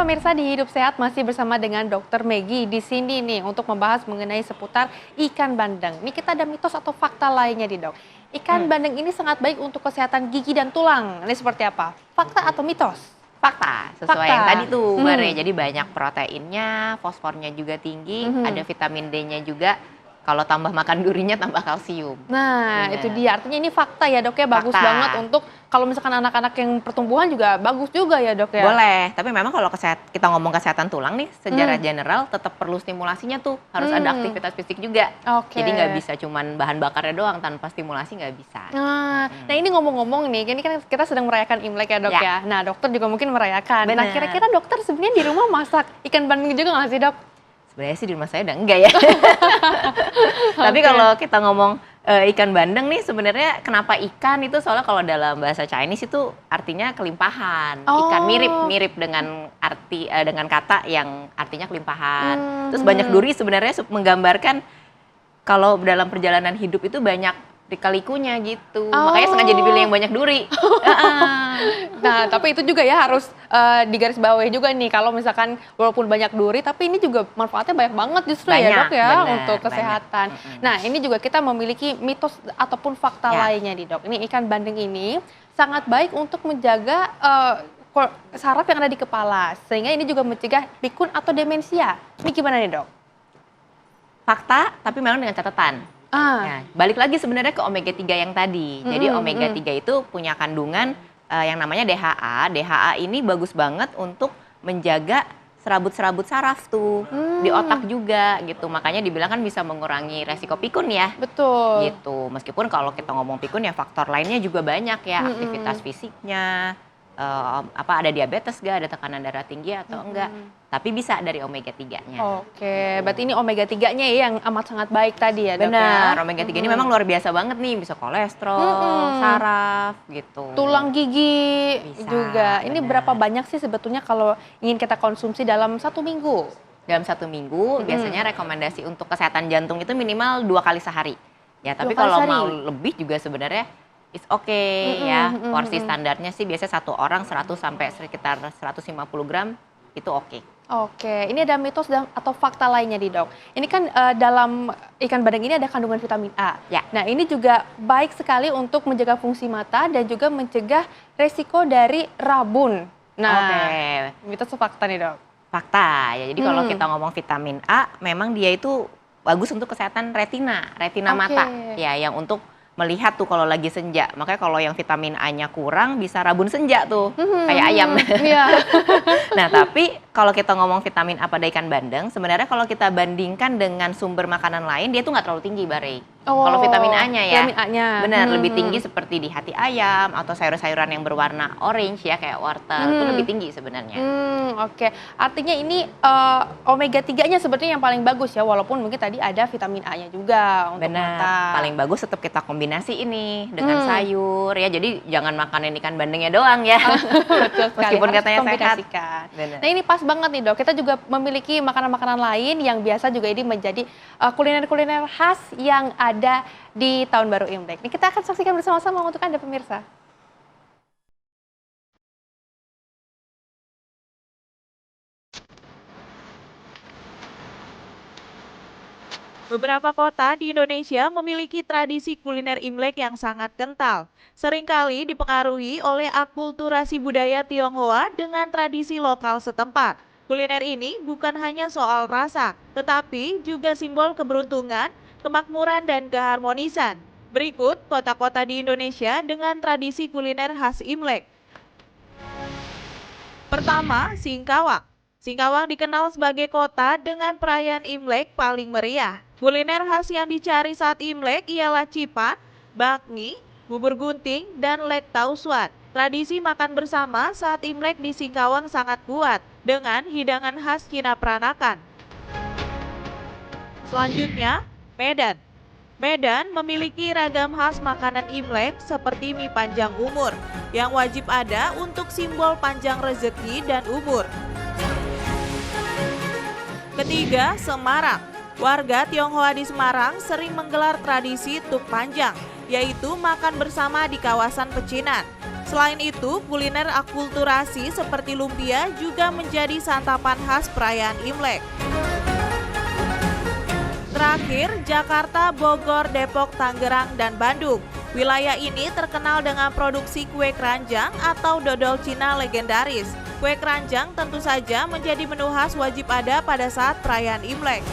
pemirsa di Hidup Sehat masih bersama dengan Dokter Meggy di sini nih untuk membahas mengenai seputar ikan bandeng. Ini kita ada mitos atau fakta lainnya nih dok. Ikan bandeng ini sangat baik untuk kesehatan gigi dan tulang. Ini seperti apa? Fakta atau mitos? Fakta, sesuai Fakta. yang tadi tuh Bare. Jadi banyak proteinnya, fosfornya juga tinggi, ada vitamin D-nya juga. Kalau tambah makan durinya tambah kalsium. Nah, Bener. itu dia. Artinya ini fakta ya dok ya, bagus Fakta. banget untuk kalau misalkan anak-anak yang pertumbuhan juga bagus juga ya dok ya. Boleh, tapi memang kalau kita ngomong kesehatan tulang nih, secara general tetap perlu stimulasinya tuh. Harus ada aktivitas fisik juga. Oke. Jadi nggak bisa cuman bahan bakarnya doang, tanpa stimulasi nggak bisa. Nah ini ngomong-ngomong nih, ini kan kita sedang merayakan Imlek ya dok Ya. ya. Nah dokter juga mungkin merayakan. Nah Bener. kira-kira dokter sebenarnya di rumah masak ikan bandeng juga nggak sih dok? Sebenarnya sih di rumah saya udah enggak ya. Tapi kalau kita ngomong ikan bandeng nih, sebenarnya kenapa ikan itu soalnya kalau dalam bahasa Chinese itu artinya kelimpahan. Ikan mirip dengan arti dengan kata yang artinya kelimpahan. Terus banyak duri sebenarnya menggambarkan kalau dalam perjalanan hidup itu banyak lika-likunya gitu. Makanya sengaja dipilih yang banyak duri. Nah tapi itu juga ya harus digarisbawahi juga nih kalau misalkan walaupun banyak duri tapi ini juga manfaatnya banyak banget justru ya dok ya bener, untuk kesehatan. Nah ini juga kita memiliki mitos ataupun fakta lainnya nih dok. Ini ikan bandeng ini sangat baik untuk menjaga saraf yang ada di kepala sehingga ini juga mencegah pikun atau demensia. Ini gimana nih dok? Fakta, tapi memang dengan catatan. Nah, balik lagi sebenarnya ke omega 3 yang tadi. Jadi omega 3 itu punya kandungan yang namanya DHA. DHA ini bagus banget untuk menjaga serabut-serabut saraf tuh di otak juga gitu. Makanya dibilang kan bisa mengurangi resiko pikun ya. Betul. Gitu. Meskipun kalau kita ngomong pikun ya faktor lainnya juga banyak ya, aktivitas fisiknya, ada diabetes gak, ada tekanan darah tinggi atau enggak. Tapi bisa dari omega 3-nya. Oke, berarti ini omega 3-nya ya yang amat sangat baik tadi ya dok ya? Benar, omega 3 ini memang luar biasa banget nih, bisa kolesterol, saraf gitu. Tulang gigi Bisa, juga. Ini benar. berapa banyak sih sebetulnya kalau ingin kita konsumsi dalam 1 minggu? Dalam 1 minggu biasanya rekomendasi untuk kesehatan jantung itu minimal 2 kali sehari. Ya, tapi 2 kali kalau sehari? mau lebih juga sebenarnya it's okay ya. Porsi standarnya sih biasanya satu orang 100 sampai sekitar 150 gram itu oke. Oke, ini ada mitos atau fakta lainnya nih dok. Ini kan dalam ikan bandeng ini ada kandungan vitamin A. Ya. Nah ini juga baik sekali untuk menjaga fungsi mata dan juga mencegah resiko dari rabun. Nah, mitos atau fakta nih dok? Fakta ya. Jadi kalau kita ngomong vitamin A, memang dia itu bagus untuk kesehatan retina mata. Ya, yang untuk melihat tuh kalau lagi senja. Makanya kalau yang vitamin A-nya kurang bisa rabun senja tuh, kayak ayam. Nah, tapi kalau kita ngomong vitamin A pada ikan bandeng, sebenarnya kalau kita bandingkan dengan sumber makanan lain, dia tuh nggak terlalu tinggi, Bare. Kalau vitamin A-nya ya. Vitamin A-nya. Benar, lebih tinggi seperti di hati ayam atau sayur-sayuran yang berwarna orange ya, kayak wortel. Itu lebih tinggi sebenarnya. Oke, artinya ini omega 3-nya sebetulnya yang paling bagus ya, walaupun mungkin tadi ada vitamin A-nya juga untuk mata. Paling bagus tetap kita kombinasi ini dengan sayur ya. Jadi jangan makanin ikan bandengnya doang ya. Betul sekali, Meskipun harus katanya sehat. kombinasikan. Bener. Nah ini pas banget nih dok, kita juga memiliki makanan-makanan lain yang biasa juga ini menjadi kuliner-kuliner khas yang ada di Tahun Baru Imlek. Ini kita akan saksikan bersama-sama untuk Anda pemirsa. Beberapa kota di Indonesia memiliki tradisi kuliner Imlek yang sangat kental. Seringkali dipengaruhi oleh akulturasi budaya Tionghoa dengan tradisi lokal setempat. Kuliner ini bukan hanya soal rasa, tetapi juga simbol keberuntungan, kemakmuran, dan keharmonisan. Berikut kota-kota di Indonesia dengan tradisi kuliner khas Imlek. Pertama, Singkawang. Singkawang dikenal sebagai kota dengan perayaan Imlek paling meriah. Kuliner khas yang dicari saat Imlek ialah cipat, bakmi, bubur gunting, dan lek tausuan. Tradisi makan bersama saat Imlek di Singkawang sangat kuat dengan hidangan khas Cina Peranakan. Selanjutnya, Medan. Medan memiliki ragam khas makanan Imlek seperti mie panjang umur yang wajib ada untuk simbol panjang rezeki dan umur. Ketiga, Semarang. Warga Tionghoa di Semarang sering menggelar tradisi tuk panjang, yaitu makan bersama di kawasan pecinan. Selain itu, kuliner akulturasi seperti lumpia juga menjadi santapan khas perayaan Imlek. Terakhir, Jakarta, Bogor, Depok, Tangerang, dan Bandung. Wilayah ini terkenal dengan produksi kue keranjang atau dodol Cina legendaris. Kue keranjang tentu saja menjadi menu khas wajib ada pada saat perayaan Imlek.